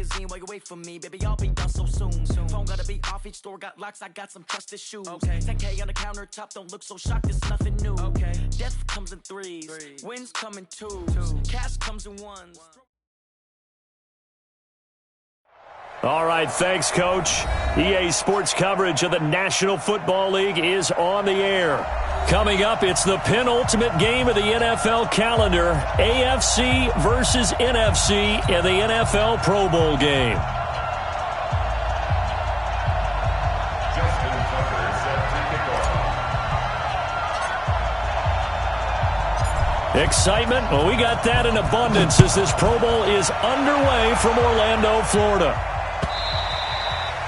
magazine while you wait for me. Baby, I'll be done so soon. Phone gotta be off, each store got locks, I got some trusted shoes. 10K on the countertop, don't look so shocked, it's nothing new. Death comes in threes, wins come in twos, cash comes in ones. All right, thanks, Coach. EA Sports coverage of the National Football League is on the air. Coming up, it's the penultimate game of the NFL calendar, AFC versus NFC in the NFL Pro Bowl game. Excitement? Well, we got that in abundance as this Pro Bowl is underway from Orlando, Florida.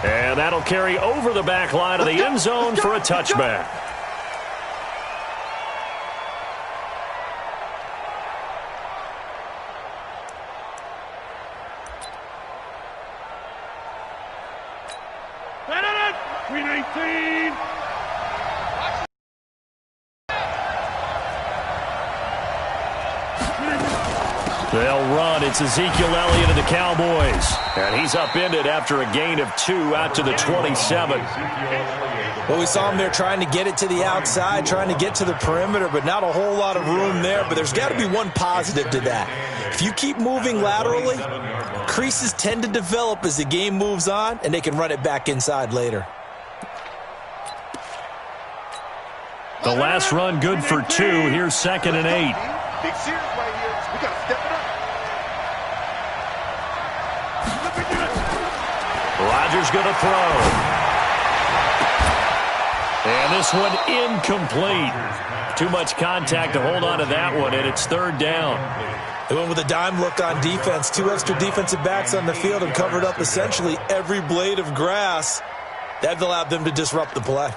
And that'll carry over the back line of the end zone for a touchback. They'll run. It's Ezekiel Elliott of the Cowboys. And he's upended after a gain of 2 out to the 27. Well, we saw him there trying to get it to the outside, trying to get to the perimeter, but not a whole lot of room there. But there's got to be one positive to that. If you keep moving laterally, creases tend to develop as the game moves on, and they can run it back inside later. The last run good for 2. Here's 2nd and 8. Big series right here. We got to step it up. Rodgers going to throw. And this one incomplete. Too much contact to hold on to that one, and it's 3rd down. They went with a dime look on defense. 2 extra defensive backs on the field and covered up essentially every blade of grass. That allowed them to disrupt the play.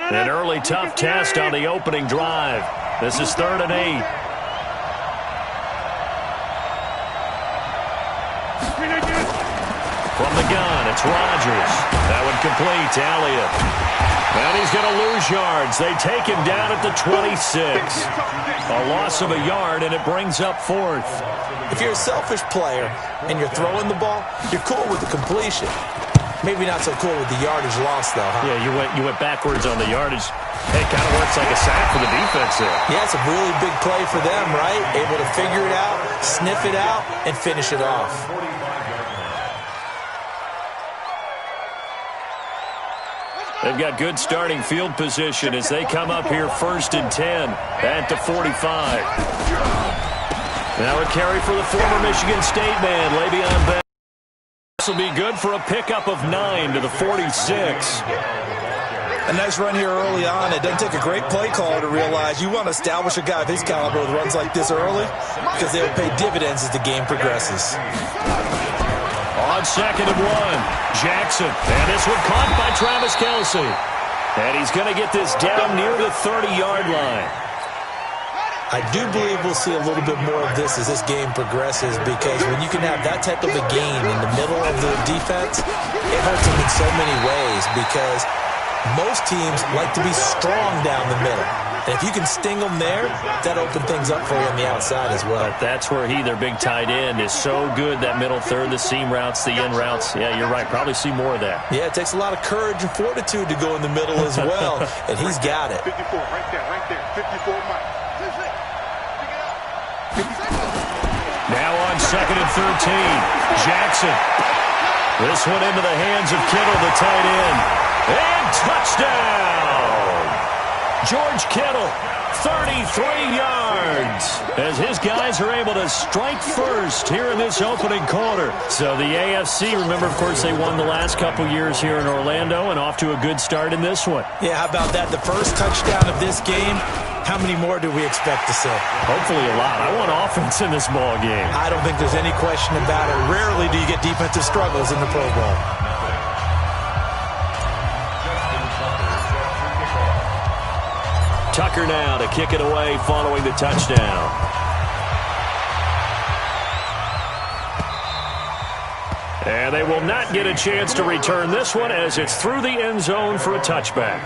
An early tough test on the opening drive. This is 3rd and 8. From the gun, it's Rodgers. That one complete to Elliott. And he's going to lose yards. They take him down at the 26. A loss of a yard, and it brings up 4th. If you're a selfish player and you're throwing the ball, you're cool with the completion. Maybe not so cool with the yardage loss, though, huh? Yeah, you went backwards on the yardage. It kind of works like a sack for the defense there. Yeah, it's a really big play for them, right? Able to figure it out, sniff it out, and finish it off. They've got good starting field position as they come up here 1st and 10 at the 45. Now a carry for the former Michigan State man, Le'Veon Bell. This will be good for a pickup of 9 to the 46. A nice run here early on. It doesn't take a great play caller to realize you want to establish a guy of his caliber with runs like this early because they'll pay dividends as the game progresses. On 2nd and 1, Jackson. And this one caught by Travis Kelce. And he's going to get this down near the 30-yard line. I do believe we'll see a little bit more of this as this game progresses because when you can have that type of a gain in the middle of the defense, it hurts them in so many ways because most teams like to be strong down the middle. And if you can sting them there, that opens things up for you on the outside as well. But that's where their big tight end, is so good, that middle third, the seam routes, the in routes. Yeah, you're right. Probably see more of that. Yeah, it takes a lot of courage and fortitude to go in the middle as well, and he's got it. 54, right there. 54, Mike. Now on 2nd and 13, Jackson. This one into the hands of Kittle, the tight end. And touchdown! George Kittle, 33 yards, as his guys are able to strike first here in this opening quarter. So the AFC, remember, of course, they won the last couple years here in Orlando and off to a good start in this one. Yeah, how about that? The first touchdown of this game. How many more do we expect to see? Hopefully a lot. I want offense in this ball game. I don't think there's any question about it. Rarely do you get defensive struggles in the Pro Bowl. Tucker now to kick it away following the touchdown. And they will not get a chance to return this one as it's through the end zone for a touchback.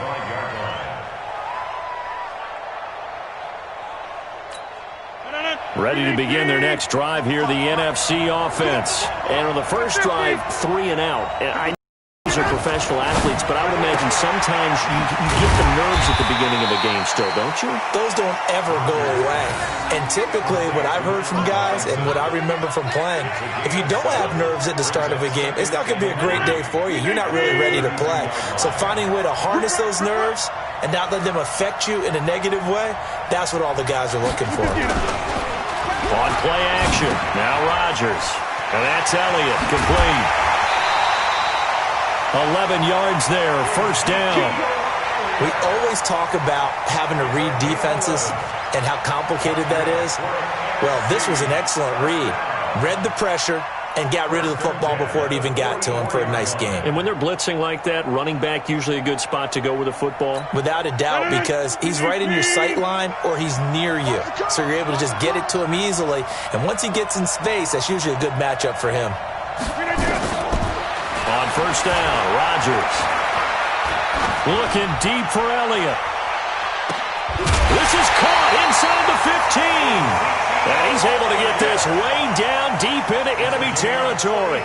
Ready to begin their next drive here, the NFC offense. And on the first drive, 3 and out. And I know these are professional athletes, but I would imagine sometimes you get the nerves at the beginning of a game still, don't you? Those don't ever go away. And typically what I've heard from guys and what I remember from playing, if you don't have nerves at the start of a game, it's not going to be a great day for you. You're not really ready to play. So finding a way to harness those nerves and not let them affect you in a negative way, that's what all the guys are looking for. On play action, now Rodgers. And that's Elliott, complete. 11 yards there, first down. We always talk about having to read defenses and how complicated that is. Well, this was an excellent read. Read the pressure and got rid of the football before it even got to him for a nice game. And when they're blitzing like that, running back usually a good spot to go with the football? Without a doubt, because he's right in your sight line or he's near you. So you're able to just get it to him easily. And once he gets in space, that's usually a good matchup for him. On first down, Rodgers. Looking deep for Elliott. This is caught inside the 15. And he's able to get this way down deep into enemy territory.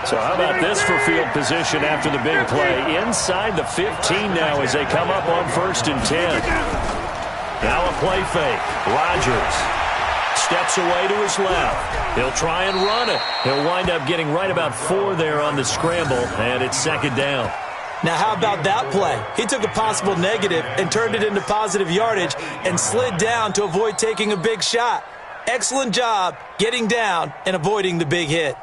So how about this for field position after the big play? Inside the 15 now as they come up on 1st and 10. Now a play fake. Rodgers steps away to his left. He'll try and run it. He'll wind up getting right about 4 there on the scramble, and it's 2nd down. Now, how about that play? He took a possible negative and turned it into positive yardage and slid down to avoid taking a big shot. Excellent job getting down and avoiding the big hit.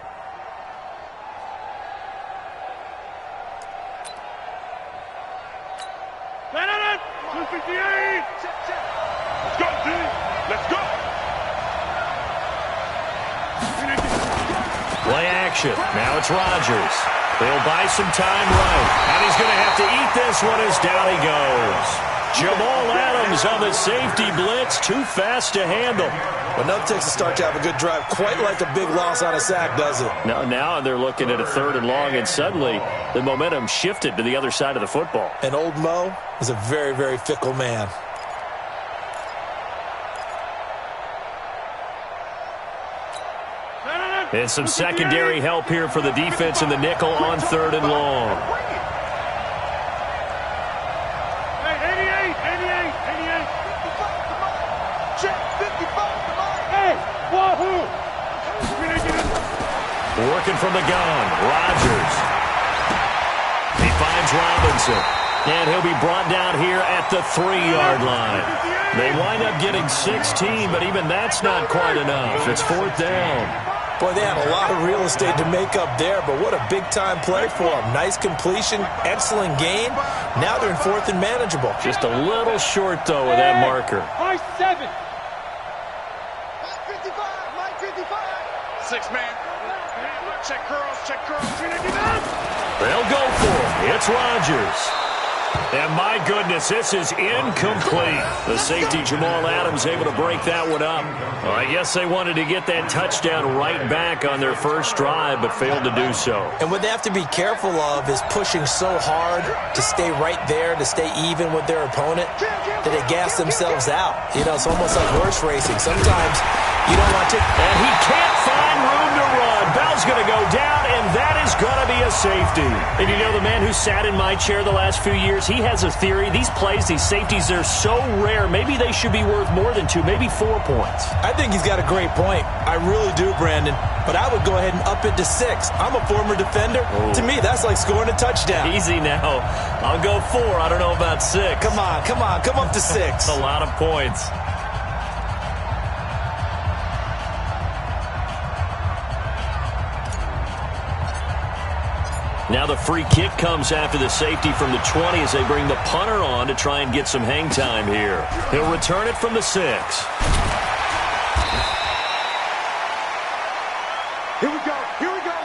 Play action. Now it's Rodgers. He'll buy some time right. And he's going to have to eat this one as down he goes. Jamal Adams on the safety blitz. Too fast to handle. Well, nothing takes a start to have a good drive quite like a big loss on a sack, does it? Now they're looking at a 3rd and long, and suddenly the momentum shifted to the other side of the football. And old Mo is a very, very fickle man. And some secondary help here for the defense in the nickel on 3rd and long. Working from the gun, Rodgers. He finds Robinson. And he'll be brought down here at the 3-yard line. They wind up getting 16, but even that's not quite enough. It's 4th down. Boy, they had a lot of real estate to make up there, but what a big-time play for them. Nice completion, excellent gain. Now they're in 4th and manageable. Just a little short, though, with that marker. 7. 6-man. Check curls, check curls. They'll go for it. It's Rodgers. And my goodness, this is incomplete. The safety, Jamal Adams, able to break that one up. Well, I guess they wanted to get that touchdown right back on their first drive, but failed to do so. And what they have to be careful of is pushing so hard to stay right there, to stay even with their opponent, that they gas themselves out. You know, it's almost like horse racing. Sometimes you don't want to. And he can't find room to run. Bell's going to go down, and that is going to be a safety. And you know, the man who sat in my chair the last few years, he has a theory. These plays, these safeties, they're so rare. Maybe they should be worth more than 2, maybe 4 points. I think he's got a great point. I really do, Brandon. But I would go ahead and up it to 6. I'm a former defender. Oh. To me, that's like scoring a touchdown. Easy now. I'll go 4. I don't know about 6. Come on. Come up to 6. A lot of points. Now the free kick comes after the safety from the 20 as they bring the punter on to try and get some hang time here. He'll return it from the 6. Here we go. Here we go.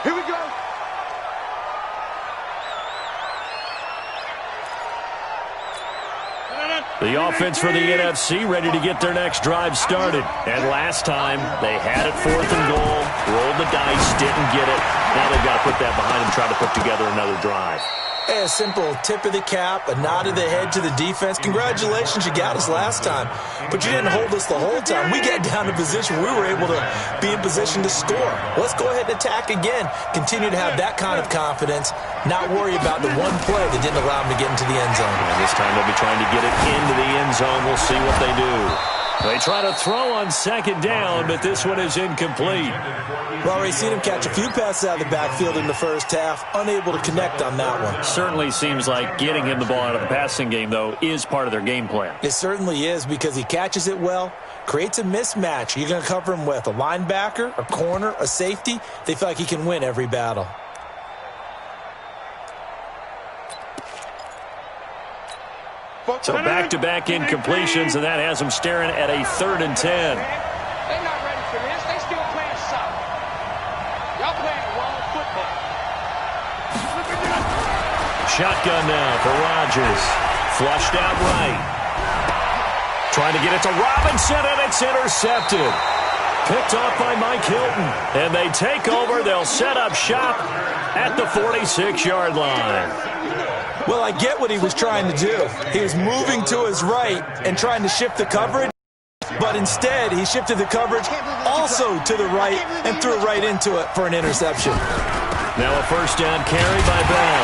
Here we go. The offense for the NFC ready to get their next drive started. And last time, they had it 4th and goal, rolled the dice, didn't get it. Now they've got to put that behind them, try to put together another drive. Hey, a simple tip of the cap, a nod of the head to the defense. Congratulations, you got us last time. But you didn't hold us the whole time. We got down to position. We were able to be in position to score. Let's go ahead and attack again. Continue to have that kind of confidence. Not worry about the one play that didn't allow them to get into the end zone. And this time they'll be trying to get it into the end zone. We'll see what they do. They try to throw on second down, but this one is incomplete. Well, we've seen him catch a few passes out of the backfield in the first half, unable to connect on that one. Certainly seems like getting him the ball out of the passing game, though, is part of their game plan. It certainly is, because he catches it well, creates a mismatch. You're going to cover him with a linebacker, a corner, a safety. They feel like he can win every battle. So back-to-back incompletions, and that has them staring at a 3rd and 10. They're not ready for this. They still playing soft. Y'all playing wrong football. Shotgun now for Rodgers. Flushed out right. Trying to get it to Robinson, and it's intercepted. Picked off by Mike Hilton. And they take over. They'll set up shop at the 46-yard line. Well, I get what he was trying to do. He was moving to his right and trying to shift the coverage, but instead he shifted the coverage also to the right and threw right into it for an interception. Now a first down carry by Bell.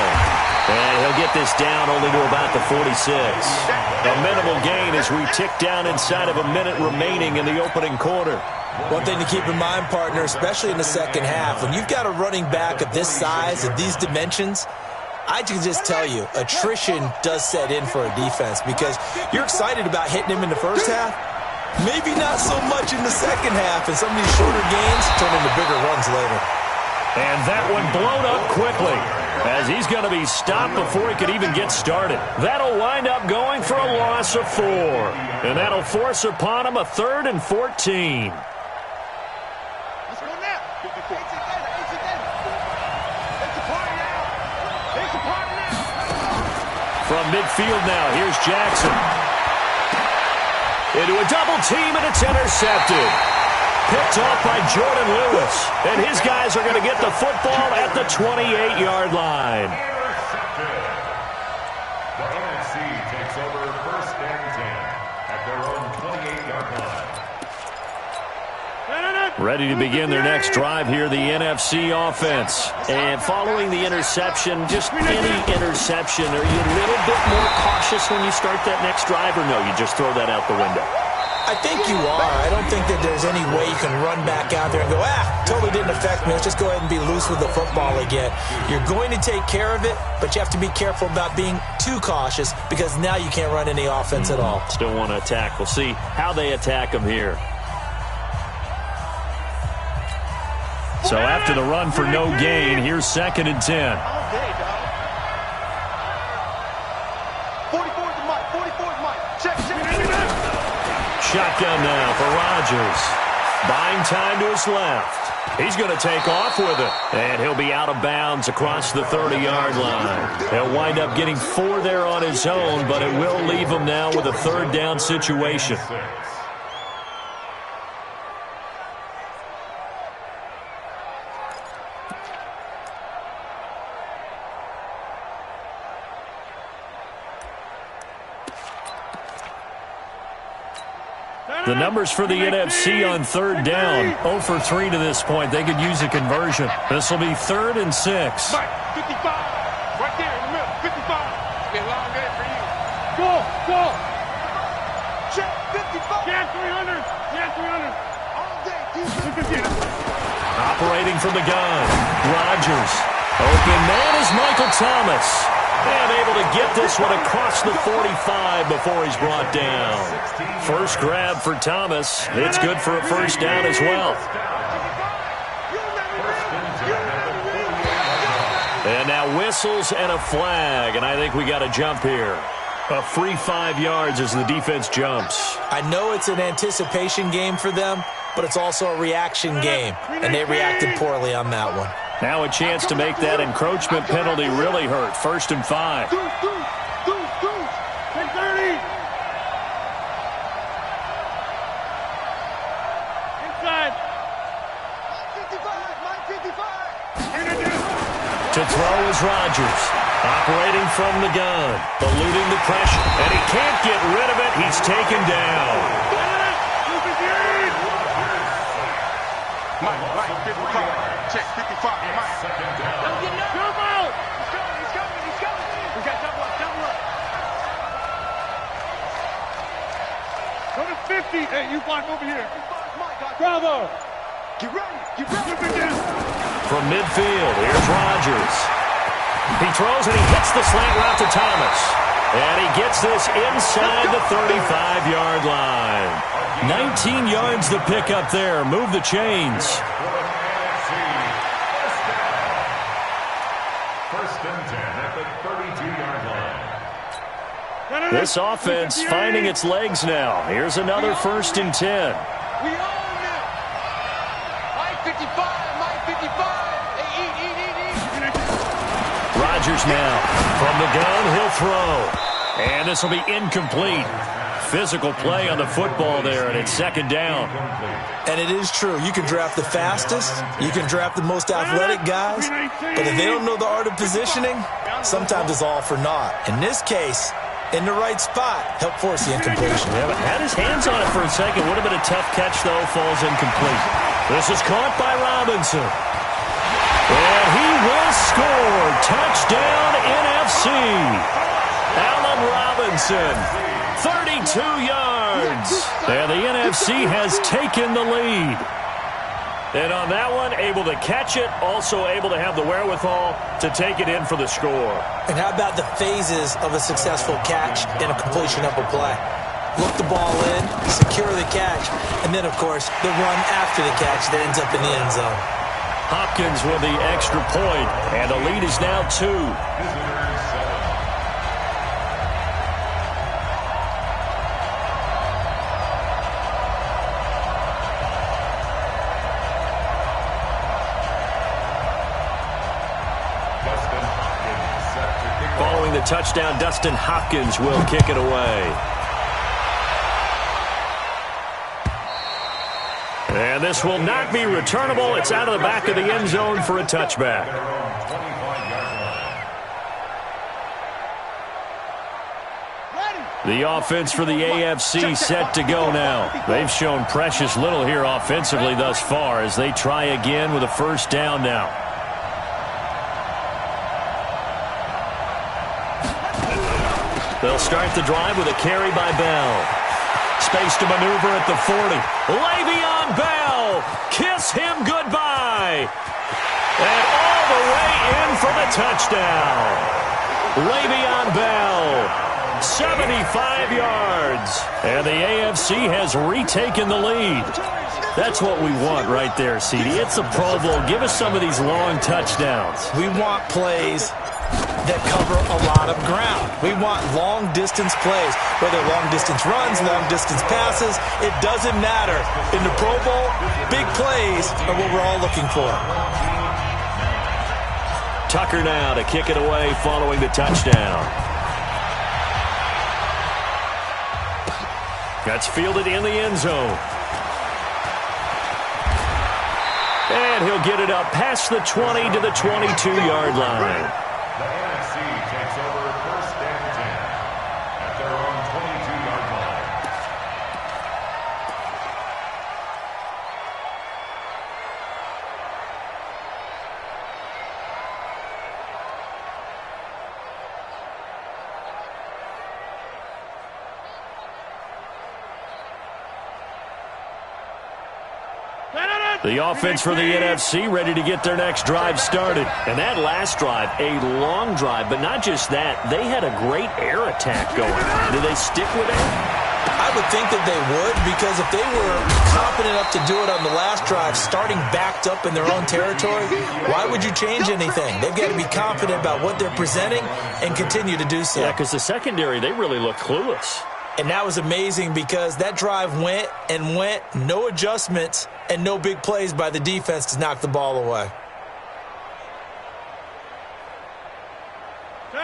And he'll get this down only to about the 46. A minimal gain as we tick down inside of a minute remaining in the opening quarter. One thing to keep in mind, partner, especially in the second half, when you've got a running back of this size, of these dimensions, I can just tell you, attrition does set in for a defense, because you're excited about hitting him in the first half, maybe not so much in the second half, and some of these shorter gains turn into bigger runs later. And that one blown up quickly, as he's going to be stopped before he could even get started. That'll wind up going for a loss of 4, and that'll force upon him a 3rd and 14. From midfield now, here's Jackson. Into a double team, and it's intercepted. Picked off by Jordan Lewis. And his guys are going to get the football at the 28-yard line. The NFC takes over 1st and 10 at their own 28-yard line. Ready to begin their next drive here, the NFC offense. And following the interception, just any interception, are you a little bit more cautious when you start that next drive, or no, you just throw that out the window? I think you are. I don't think that there's any way you can run back out there and go, totally didn't affect me. Let's just go ahead and be loose with the football again. You're going to take care of it, but you have to be careful about being too cautious, because now you can't run any offense at all. Still want to attack. We'll see how they attack them here. So after the run for no gain, here's 2nd and 10. 44 to Mike. 44 to Mike. Check. Shotgun now for Rodgers. Buying time to his left. He's going to take off with it. And he'll be out of bounds across the 30-yard line. He'll wind up getting 4 there on his own, but it will leave him now with a 3rd down situation. The numbers for the NFC on 3rd down, 0 for 3 to this point. They could use a conversion. This will be 3rd and 6. Mike, 55. Right there in the middle. 55. Be a long day for you. Go. Check, 55. Yeah, 300. All day, Operating from the gun. Rodgers. Open man is Michael Thomas. And able to get this one across the 45 before he's brought down. First grab for Thomas. It's good for a 1st down as well. And now whistles and a flag. And I think we got a jump here. A free 5 yards as the defense jumps. I know it's an anticipation game for them, but it's also a reaction game. And they reacted poorly on that one. Now a chance to make that encroachment penalty really hurt. 1st and 5. 10-30. Inside. 55. To throw is Rodgers. Operating from the gun, eluding the pressure, and he can't get rid of it. He's taken down. Mike, 55. Check, 55. Mike. Don't get no. Come out. He's coming. We got double up. Go to 50. Hey, you block over here. Bravo. Get ready. From midfield, here's Rodgers. He throws and he hits the slant route to Thomas. And he gets this inside the 35-yard line. 19 yards to pick up there. Move the chains. First and 10 at the 32-yard line. This offense finding its legs now. Here's another first and 10. We own it. Mike 55. Mike 55. Hey, eat. Rodgers now. From the gun, he'll throw. And this will be incomplete. Physical play on the football there, and it's second down. And it is true. You can draft the fastest. You can draft the most athletic guys. But if they don't know the art of positioning, sometimes it's all for naught. In this case, in the right spot, help force the incompletion. Yeah, but had his hands on it for a second. Would have been a tough catch, though. Falls incomplete. This is caught by Robinson. And he will score. Touchdown, NFC. Allen Robinson, 32 yards. And the NFC has taken the lead. And on that one, able to catch it, also able to have the wherewithal to take it in for the score. And how about the phases of a successful catch and a completion of a play? Look the ball in, secure the catch, and then, of course, the run after the catch that ends up in the end zone. Hopkins with the extra point, and the lead is now 2. Following the touchdown, Dustin Hopkins will kick it away. And this will not be returnable. It's out of the back of the end zone for a touchback. The offense for the AFC set to go now. They've shown precious little here offensively thus far as they try again with a first down now. They'll start the drive with a carry by Bell. Space to maneuver at the 40. Le'Veon Bell. Kiss him goodbye. And all the way in for the touchdown. Le'Veon Bell, 75 yards. And the AFC has retaken the lead. That's what we want right there, CD. It's a Pro Bowl. Give us some of these long touchdowns. We want plays that cover a lot of ground. We want long-distance plays, whether long-distance runs, long-distance passes. It doesn't matter. In the Pro Bowl, big plays are what we're all looking for. Tucker now to kick it away following the touchdown. That's fielded in the end zone. And he'll get it up past the 20 to the 22-yard line. The NFC takes over first and 10 at their own 22-yard line. The offense for the NFC ready to get their next drive started. And that last drive, a long drive, but not just that. They had a great air attack going. Do they stick with it? I would think that they would, because if they were confident enough to do it on the last drive, starting backed up in their own territory, why would you change anything? They've got to be confident about what they're presenting and continue to do so. Yeah, because the secondary, they really look clueless. And that was amazing because that drive went and went, no adjustments, and no big plays by the defense to knock the ball away.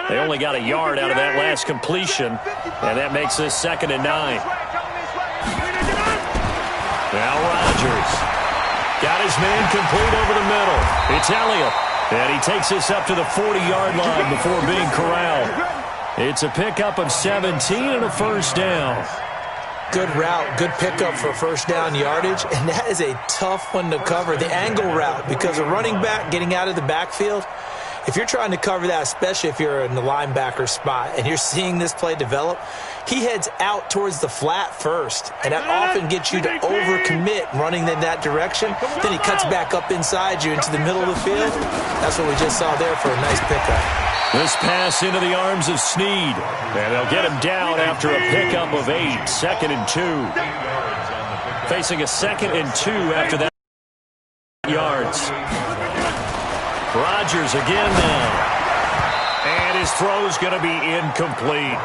They only got a yard out of that last completion, and that makes this 2nd and 9. Now Rodgers got his man complete over the middle. It's Elliott. And he takes this up to the 40-yard line before being corralled. It's a pickup of 17 and a first down. Good route, good pickup for first down yardage, and that is a tough one to cover, the angle route, because a running back getting out of the backfield, if you're trying to cover that, especially if you're in the linebacker spot and you're seeing this play develop, he heads out towards the flat first, and that often gets you to overcommit running in that direction. Then he cuts back up inside you into the middle of the field. That's what we just saw there for a nice pickup. This pass into the arms of Snead, and they'll get him down after a pickup of 8, 2nd and 2. Facing a 2nd and 2 after that yards. Rodgers again now. And his throw's going to be incomplete.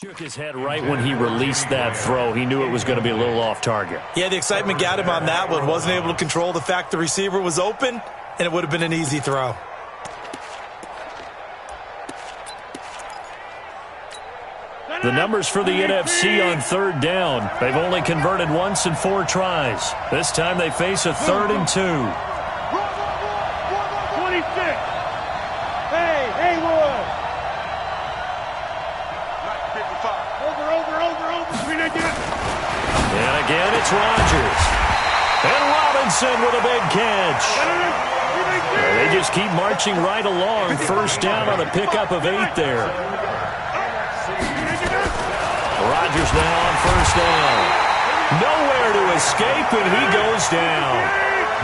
Shook his head right when he released that throw. He knew it was going to be a little off target. Yeah, the excitement got him on that one. Wasn't able to control the fact the receiver was open, and it would have been an easy throw. The numbers for the NFC on third down. They've only converted once in 4 tries. This time they face a 3rd and 2. 26. Hey, Haywood. Over. And again, it's Rodgers. And Robinson with a big catch. They just keep marching right along. First down on a pickup of 8 there. Rodgers now on first down. Nowhere to escape, and he goes down.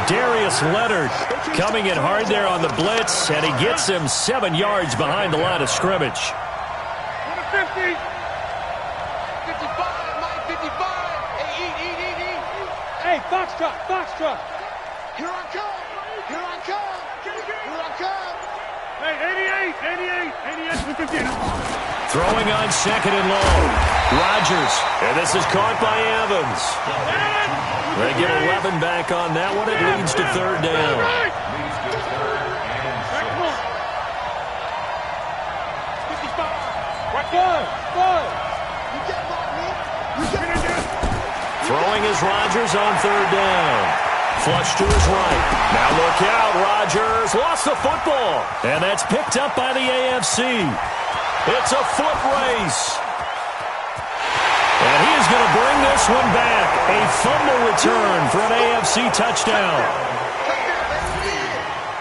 Darius Leonard coming in hard there on the blitz, and he gets him 7 yards behind the line of scrimmage. 50. 55, Mike, 55. Hey, eat. Hey, Foxtrot. Here I come. Hey, 88 to 15. Throwing on second and long. Rodgers, and this is caught by Evans. They get 11 back on that one. It leads to third down. Throwing is Rodgers on third down. Flush to his right. Now look out, Rodgers lost the football. And that's picked up by the AFC. It's a foot race. And he is going to bring this one back. A fumble return for an AFC touchdown.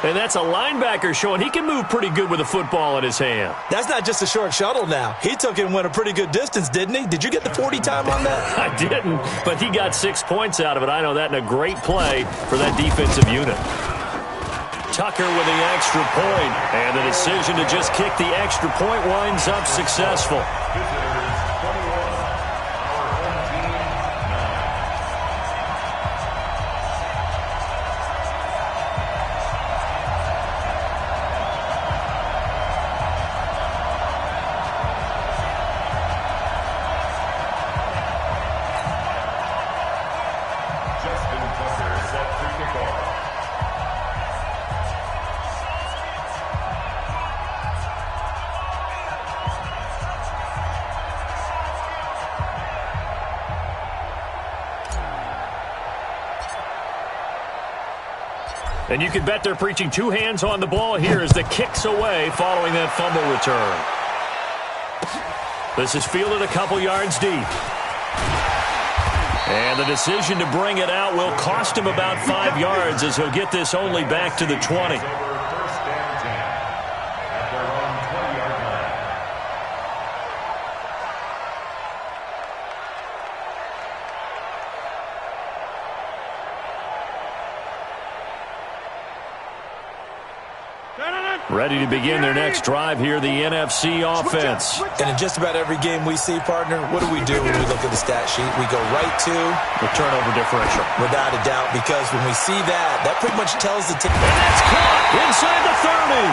And that's a linebacker showing he can move pretty good with a football in his hand. That's not just a short shuttle now. He took it and went a pretty good distance, didn't he? Did you get the 40 time on that? I didn't, but he got 6 points out of it. I know that in a great play for that defensive unit. Tucker with the extra point, and the decision to just kick the extra point winds up successful. And you can bet they're preaching 2 hands on the ball here as the kick's away following that fumble return. This is fielded a couple yards deep. And the decision to bring it out will cost him about 5 yards as he'll get this only back to the 20. Ready to begin their next drive here, the NFC offense. And in just about every game we see, partner, what do we do when we look at the stat sheet? We go right to the turnover differential. Without a doubt, because when we see that pretty much tells the team. And that's caught inside the 30.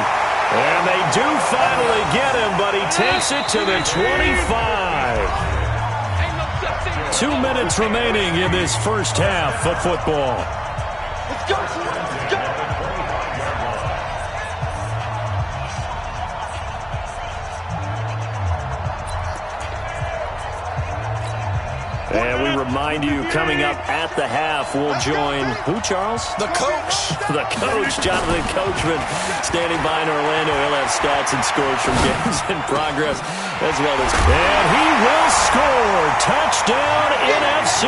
And they do finally get him, but he takes it to the 25. 2 minutes remaining in this first half of football. Let's go. And we remind you, coming up at the half, we'll join who, Charles? The coach. The coach, Jonathan Coachman, standing by in Orlando. He'll have stats and scores from games in progress as well as. And he will score. Touchdown, NFC.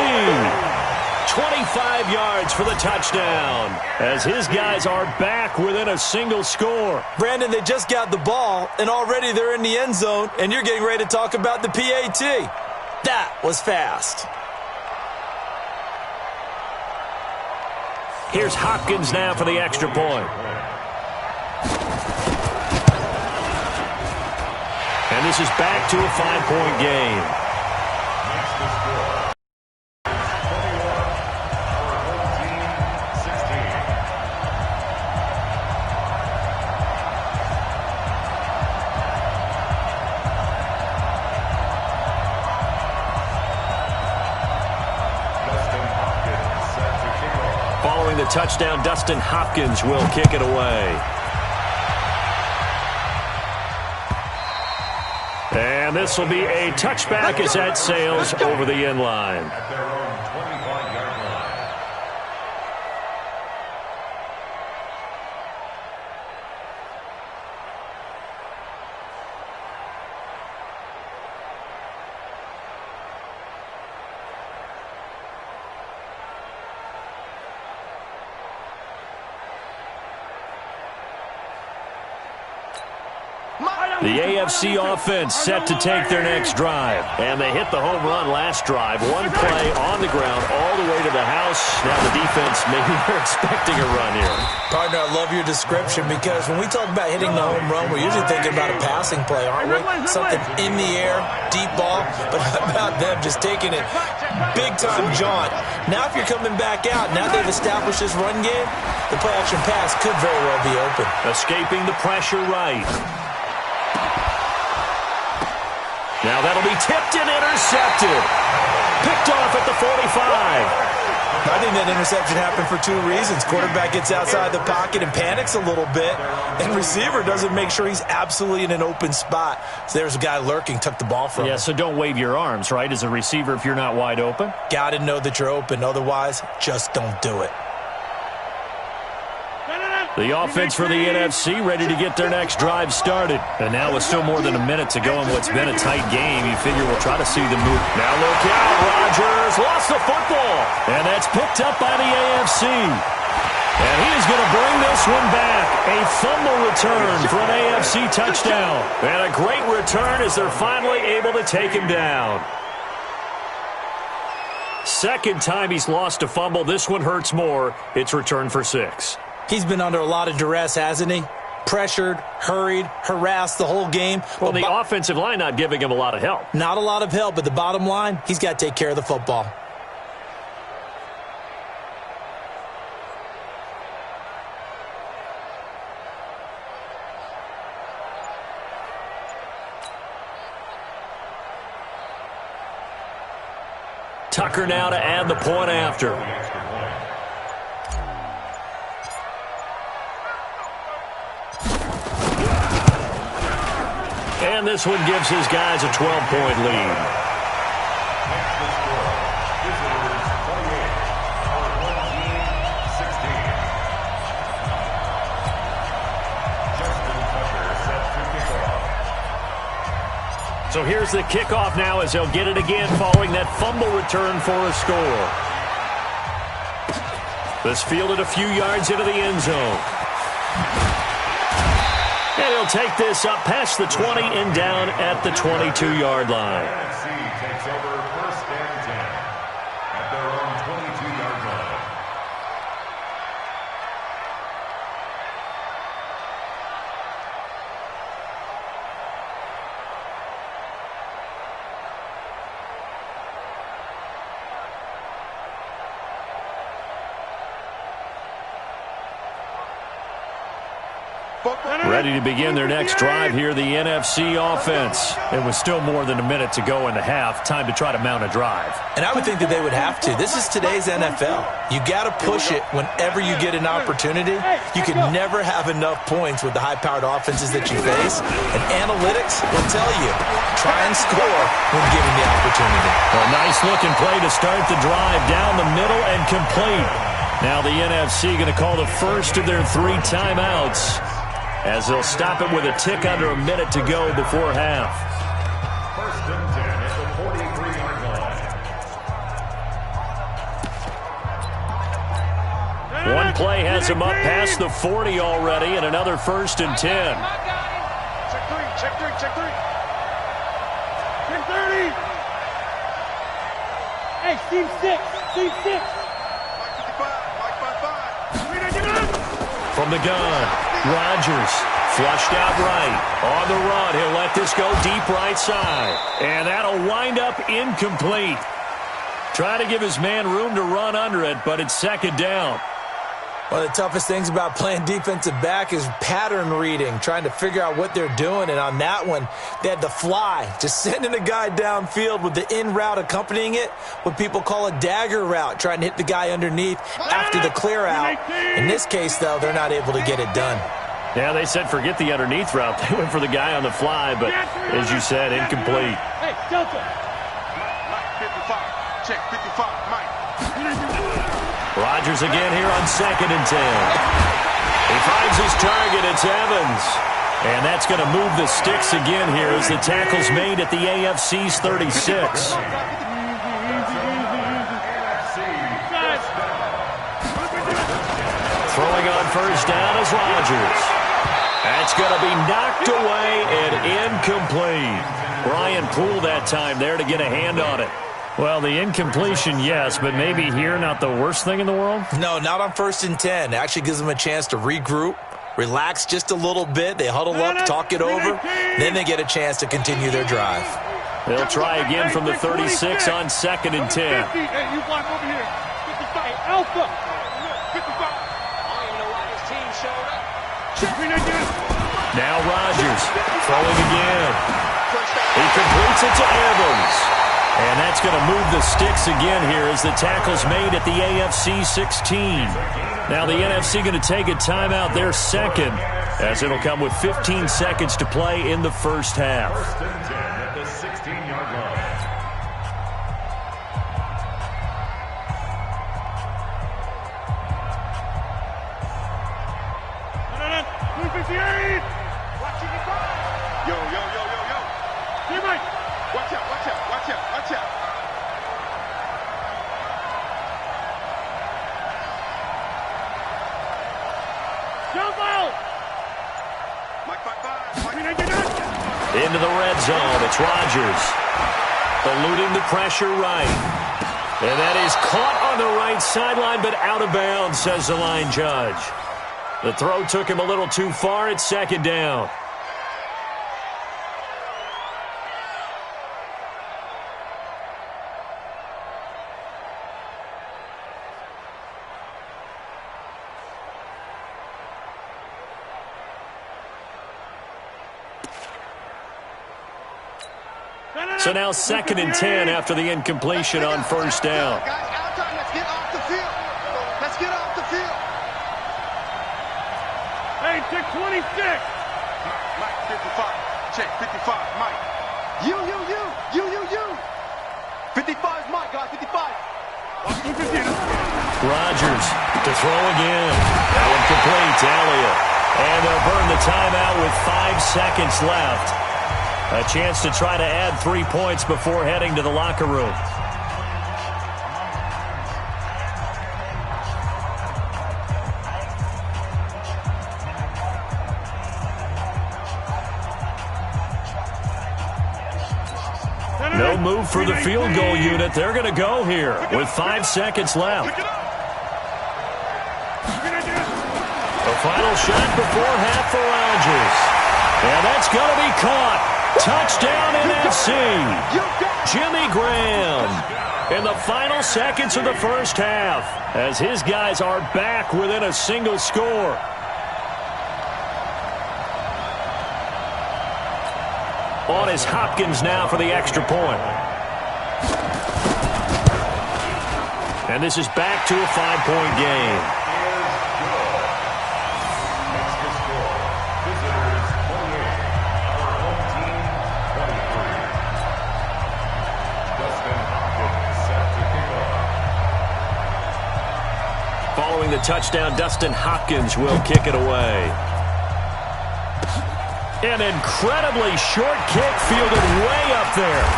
25 yards for the touchdown as his guys are back within a single score. Brandon, they just got the ball, and already they're in the end zone, and you're getting ready to talk about the PAT. That was fast. Here's Hopkins now for the extra point. And this is back to a 5-point game. Following the touchdown, Dustin Hopkins will kick it away. And this will be a touchback as that sails over the end line. The AFC offense set to take their next drive. And they hit the home run last drive. One play on the ground all the way to the house. Now the defense, maybe they're expecting a run here. Partner, I love your description because when we talk about hitting the home run, we're usually thinking about a passing play, aren't we? Something in the air, deep ball. But how about them just taking it big-time jaunt? Now if you're coming back out, now they've established this run game, the play-action pass could very well be open. Escaping the pressure right. Now that'll be tipped and intercepted. Picked off at the 45. I think that interception happened for two reasons. Quarterback gets outside the pocket and panics a little bit, and receiver doesn't make sure he's absolutely in an open spot. So there's a guy lurking, took the ball from him. Yeah, so don't wave your arms, right, as a receiver if you're not wide open? Got to know that you're open. Otherwise, just don't do it. The offense for the NFC ready to get their next drive started. And now with still more than a minute to go in what's been a tight game, you figure we'll try to see them move. Now look out, Rodgers lost the football. And that's picked up by the AFC. And he is going to bring this one back. A fumble return for an AFC touchdown. And a great return as they're finally able to take him down. Second time he's lost a fumble. This one hurts more. It's returned for 6. He's been under a lot of duress, hasn't he? Pressured, hurried, harassed the whole game. Well, the offensive line not giving him a lot of help. Not a lot of help, but the bottom line, he's got to take care of the football. Tucker now to add the point after. And this one gives his guys a 12-point lead. So here's the kickoff now as they'll get it again following that fumble return for a score. This fielded a few yards into the end zone. And he'll take this up past the 20 and down at the 22-yard line. NFC takes over first and 10 at their own 22-yard line. Ready to begin their next drive here, the NFC offense. And with still more than a minute to go in the half, time to try to mount a drive. And I would think that they would have to. This is today's NFL. You got to push it whenever you get an opportunity. You can never have enough points with the high-powered offenses that you face. And analytics will tell you, try and score when given the opportunity. A nice-looking play to start the drive down the middle and complete. Now the NFC going to call the first of their 3 timeouts, as they'll stop it with a tick under a minute to go before half. First and 10 at the 43-yard line. One play has him up past the 40 already, and another first and 10. Check 3, check 3, check 3. Check 30. Hey, Steve 6, Steve 6. From the gun, Rodgers flushed out right. On the run, he'll let this go deep right side. And that'll wind up incomplete. Trying to give his man room to run under it, but it's second down. One of the toughest things about playing defensive back is pattern reading, trying to figure out what they're doing. And on that one, they had the fly, just sending a guy downfield with the in route accompanying it, what people call a dagger route, trying to hit the guy underneath after the clear out. In this case, though, they're not able to get it done. Yeah, they said forget the underneath route. They went for the guy on the fly, but as you said, incomplete. Hey, Delta. Mike 55. Check 55, Mike. Rodgers again here on second and 10. He finds his target. It's Evans. And that's going to move the sticks again here as the tackle's made at the AFC's 36. Throwing on first down is Rodgers. That's going to be knocked away and incomplete. Brian Poole that time there to get a hand on it. Well, the incompletion, yes, but maybe here not the worst thing in the world? No, not on 1st and 10. It actually gives them a chance to regroup, relax just a little bit. They huddle up, talk it over, then they get a chance to continue their drive. They'll try again from the 36 on 2nd and 10. Hey, you block over here. 55. Alpha. 55. I don't even know why this team showed up. Now Rodgers throwing again. He completes it to Evans. And that's going to move the sticks again here as the tackle's made at the AFC 16. Now the NFC going to take a timeout there second, as it'll come with 15 seconds to play in the first half. 1st and 10 at the 16-yard line. Yo. Hey, Mike. Watch out. Jump out. Mike, 5. Into the red zone. It's Rodgers. Eluding the pressure right. And that is caught on the right sideline, but out of bounds, says the line judge. The throw took him a little too far. It's 2nd down. So now 2nd and 10 after the incompletion on 1st down. Guys, out time. Let's get off the field. Hey, check 26. Mike, 55. Check 55. Mike. You. 55's Mike, guys. 55. Rodgers to throw again. That one complete. Elliott. And they'll burn the timeout with 5 seconds left. A chance to try to add 3 points before heading to the locker room. No move for the field goal unit. They're going to go here with 5 seconds left. The final shot before half for Rodgers. And that's going to be caught. Touchdown NFC. Jimmy Graham in the final seconds of the first half as his guys are back within a single score. On is Hopkins now for the extra point. And this is back to a 5-point game. Following the touchdown, Dustin Hopkins will kick it away. An incredibly short kick fielded way up there.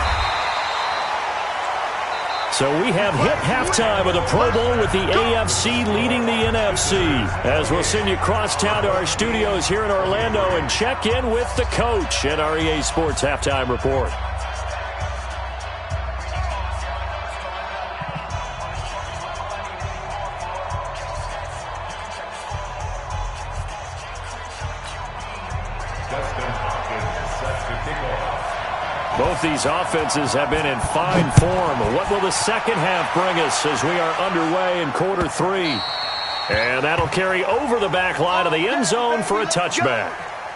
So we have hit halftime of the Pro Bowl with the AFC leading the NFC. As we'll send you cross town to our studios here in Orlando and check in with the coach at our EA Sports Halftime Report. Both these offenses have been in fine form. What will the second half bring us as we are underway in quarter 3? And that'll carry over the back line of the end zone for a touchback.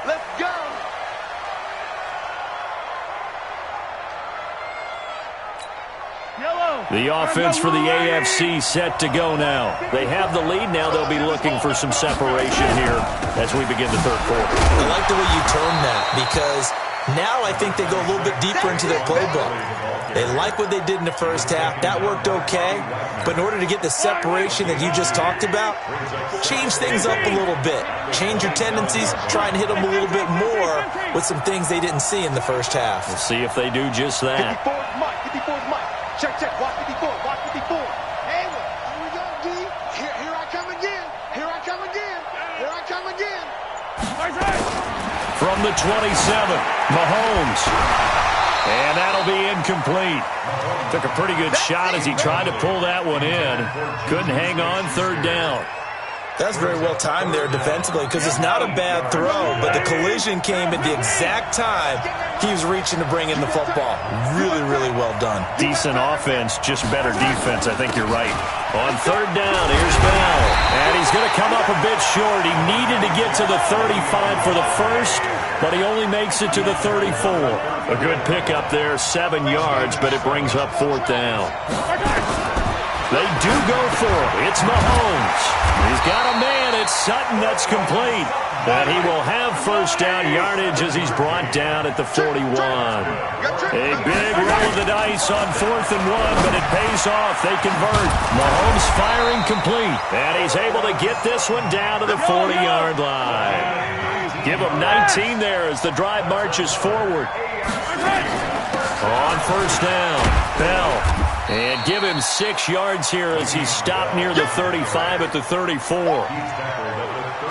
Let's go. The offense for the AFC set to go now. They have the lead. Now they'll be looking for some separation here as we begin the third quarter. I like the way you term that because now I think they go a little bit deeper into their playbook. They like what they did in the first half. That worked okay. But in order to get the separation that you just talked about, change things up a little bit. Change your tendencies. Try and hit them a little bit more with some things they didn't see in the first half. We'll see if they do just that. 54's Mike. 54's Mike. Check. Watch 54. Watch 54. Hey, here we go, D. Here I come again. Here I come again. Here I come again. the 27. Mahomes. And that'll be incomplete. Took a pretty good shot as he tried to pull that one in. Couldn't hang on third down. That's very well timed there defensively because it's not a bad throw, but the collision came at the exact time he was reaching to bring in the football. Really, really well done. Decent offense, just better defense. I think you're right. On third down, here's Bell. And he's going to come up a bit short. He needed to get to the 35 for the first, but he only makes it to the 34. A good pickup there, 7 yards, but it brings up fourth down. They do go for it. It's Mahomes. He's got a man. It's Sutton that's complete. And he will have first down yardage as he's brought down at the 41. A big roll of the dice on 4th and 1, but it pays off. They convert. Mahomes firing complete. And he's able to get this one down to the 40-yard line. Give him 19 there as the drive marches forward. On first down, Bell. And give him 6 yards here as he's stopped near the 35 at the 34.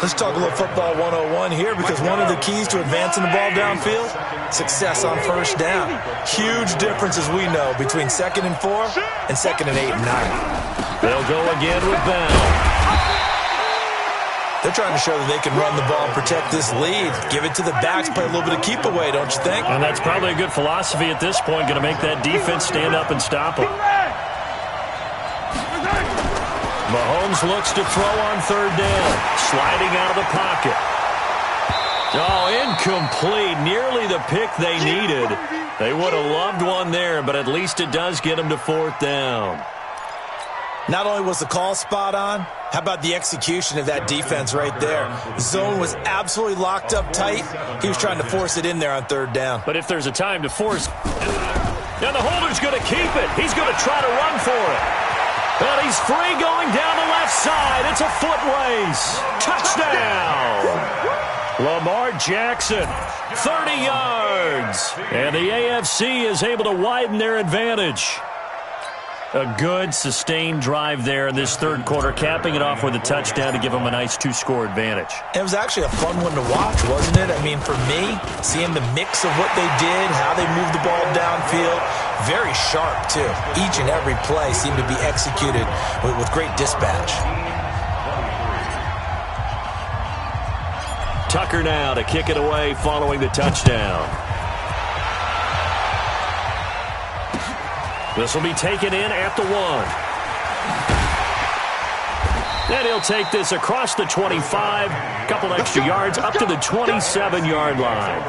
Let's talk a little football 101 here because one of the keys to advancing the ball downfield, success on first down. Huge difference, as we know, between 2nd and 4 and 2nd and 8 and 9. They'll go again with Bell. They're trying to show that they can run the ball and protect this lead. Give it to the backs, play a little bit of keep away, don't you think? And that's probably a good philosophy at this point, going to make that defense stand up and stop them. Mahomes looks to throw on third down, sliding out of the pocket. Oh, incomplete. Nearly the pick they needed. They would have loved one there, but at least it does get them to fourth down. Not only was the call spot on, how about the execution of that defense right there? The zone was absolutely locked up tight. He was trying to force it in there on third down. But if there's a time to force, and the holder's going to keep it. He's going to try to run for it. But he's free going down the left side. It's a foot race. Touchdown. Lamar Jackson, 30 yards. And the AFC is able to widen their advantage. A good, sustained drive there in this third quarter, capping it off with a touchdown to give them a nice 2-score advantage. It was actually a fun one to watch, wasn't it? I mean, for me, seeing the mix of what they did, how they moved the ball downfield, very sharp, too. Each and every play seemed to be executed with great dispatch. Tucker now to kick it away following the touchdown. This will be taken in at the 1. And he'll take this across the 25, a couple extra yards up to the 27-yard line.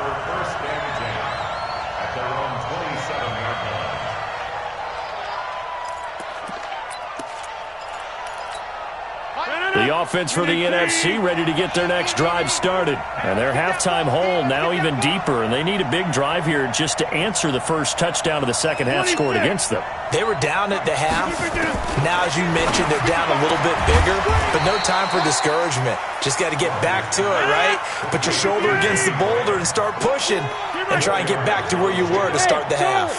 The offense for the NFC ready to get their next drive started. And their halftime hole now even deeper, and they need a big drive here just to answer the first touchdown of the second half scored against them. They were down at the half. Now, as you mentioned, they're down a little bit bigger, but no time for discouragement. Just got to get back to it, right? Put your shoulder against the boulder and start pushing and try and get back to where you were to start the half.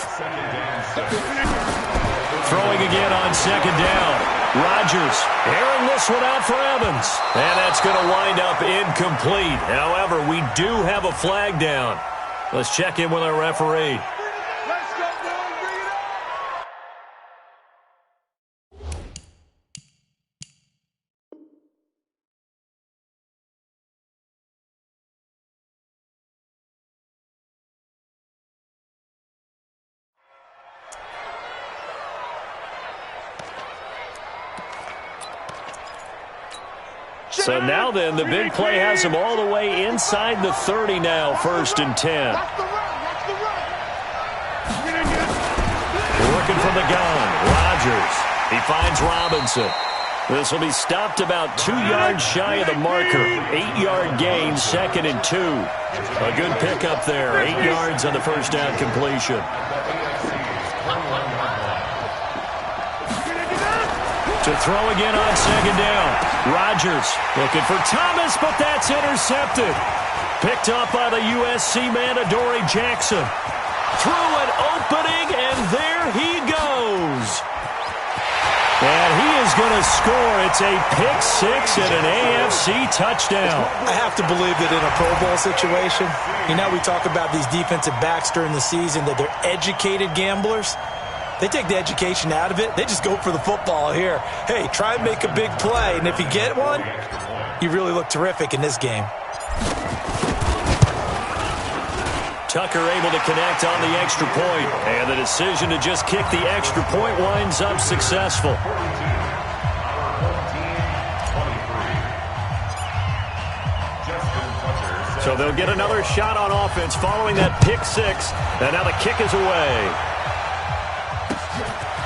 Throwing again on second down. Rodgers airing this one out for Evans. And that's going to wind up incomplete. However, we do have a flag down. Let's check in with our referee. So now then, the big play has him all the way inside the 30 now, 1st and 10. Working from the gun, Rodgers. He finds Robinson. This will be stopped about 2 yards shy of the marker. 8-yard gain, 2nd and 2. A good pickup there, 8 yards on the first down completion. To throw again on second down. Rodgers looking for Thomas, but that's intercepted. Picked up by the USC man, Adoree Jackson. Through an opening, and there he goes. And he is going to score. It's a pick six and an AFC touchdown. I have to believe that in a Pro Bowl situation, you know, we talk about these defensive backs during the season, that they're educated gamblers. They take the education out of it. They just go for the football here. Hey, try and make a big play, and if you get one, you really look terrific in this game. Tucker able to connect on the extra point, and the decision to just kick the extra point winds up successful. So they'll get another shot on offense following that pick six, and now the kick is away.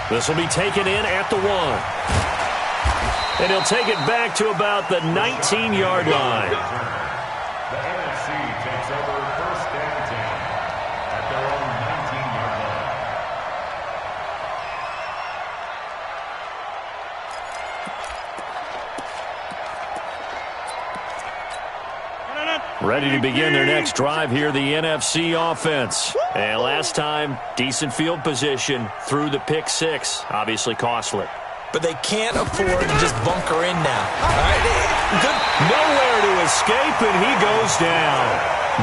This will be taken in at the 1. And he'll take it back to about the 19-yard line. The NFC takes over first and 10 at their own 19-yard line. Ready to begin their next drive here, the NFC offense. And last time, decent field position through the pick six. Obviously costly. But they can't afford to just bunker in now. All right, good. Nowhere to escape, and he goes down.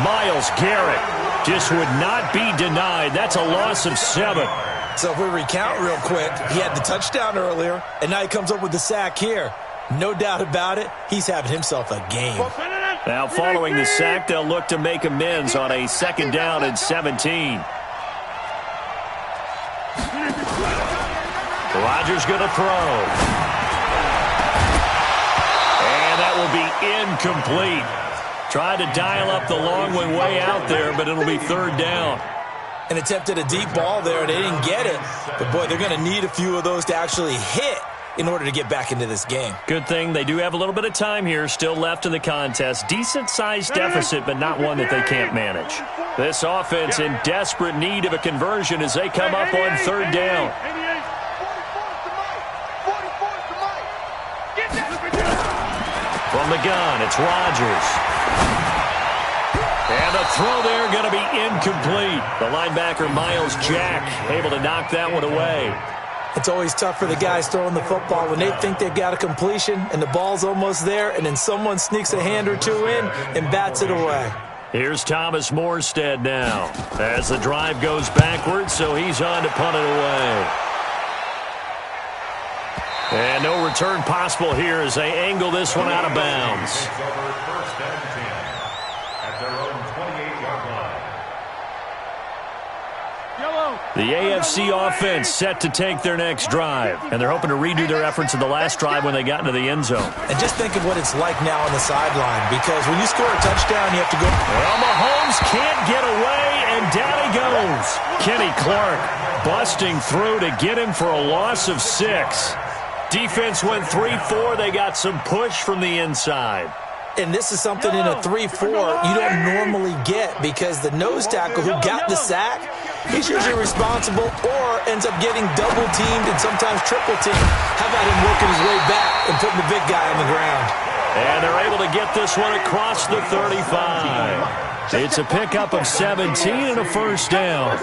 Myles Garrett just would not be denied. That's a loss of 7. So if we recount real quick, he had the touchdown earlier, and now he comes up with the sack here. No doubt about it, he's having himself a game. Now following the sack, they'll look to make amends on a 2nd down and 17. Rodgers going to throw. And that will be incomplete. Tried to dial up the long one way out there, but it'll be 3rd down. And attempted a deep ball there. They didn't get it. But, boy, they're going to need a few of those to actually hit in order to get back into this game. Good thing they do have a little bit of time here still left in the contest. Decent-sized deficit, but not one that they can't manage. This offense in desperate need of a conversion as they come up on 3rd down. From the gun, it's Rodgers. And the throw there going to be incomplete. The linebacker, Myles Jack, able to knock that one away. It's always tough for the guys throwing the football when they think they've got a completion and the ball's almost there, and then someone sneaks a hand or two in and bats it away. Here's Thomas Morstead now as the drive goes backwards, so he's on to punt it away. And no return possible here as they angle this one out of bounds. First and 10 at their own 28-yard line. The AFC offense set to take their next drive, and they're hoping to redo their efforts in the last drive when they got into the end zone. And just think of what it's like now on the sideline, because when you score a touchdown, you have to go. Well, Mahomes can't get away, and down he goes. Kenny Clark busting through to get him for a loss of 6. Defense went 3-4. They got some push from the inside. And this is something in a 3-4 you don't normally get, because the nose tackle who got the sack, he's usually responsible or ends up getting double-teamed and sometimes triple-teamed. How about him working his way back and putting the big guy on the ground? And they're able to get this one across the 35. It's a pickup of 17 and a 1st down.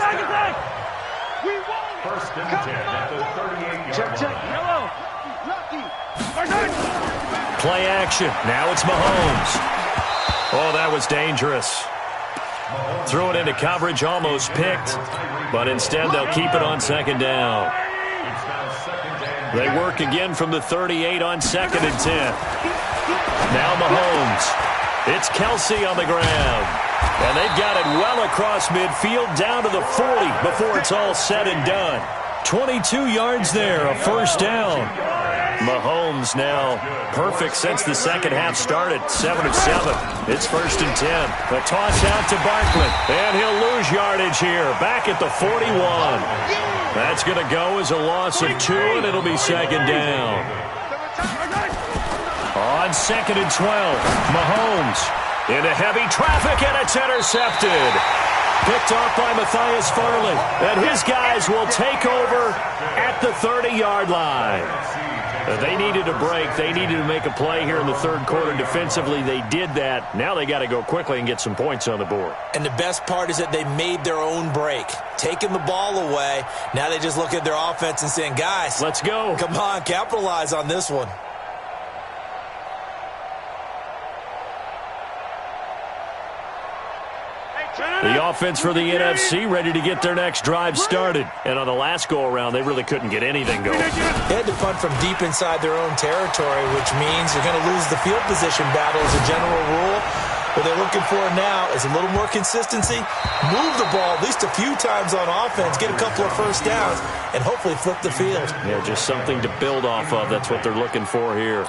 First and 10 at the 38-yard line. Play action. Now it's Mahomes. Oh, that was dangerous. Threw it into coverage, almost picked. But instead, they'll keep it on 2nd down. They work again from the 38 on 2nd and 10. Now Mahomes. It's Kelsey on the ground. And they've got it well across midfield down to the 40 before it's all said and done. 22 yards there, a 1st down. Mahomes now perfect since the second half started, 7 of 7. It's 1st and 10. The toss out to Barkley, and he'll lose yardage here, back at the 41. That's going to go as a loss of 2, and it'll be 2nd down. On 2nd and 12, Mahomes into heavy traffic, and it's intercepted. Picked off by Matthias Farley, and his guys will take over at the 30-yard line. They needed a break. They needed to make a play here in the third quarter. Defensively, they did that. Now they got to go quickly and get some points on the board. And the best part is that they made their own break, taking the ball away. Now they just look at their offense and saying, guys, let's go. Come on, capitalize on this one. The offense for the NFC ready to get their next drive started. And on the last go-around, they really couldn't get anything going. They had to punt from deep inside their own territory, which means you're going to lose the field position battle as a general rule. What they're looking for now is a little more consistency, move the ball at least a few times on offense, get a couple of first downs, and hopefully flip the field. Yeah, just something to build off of. That's what they're looking for here.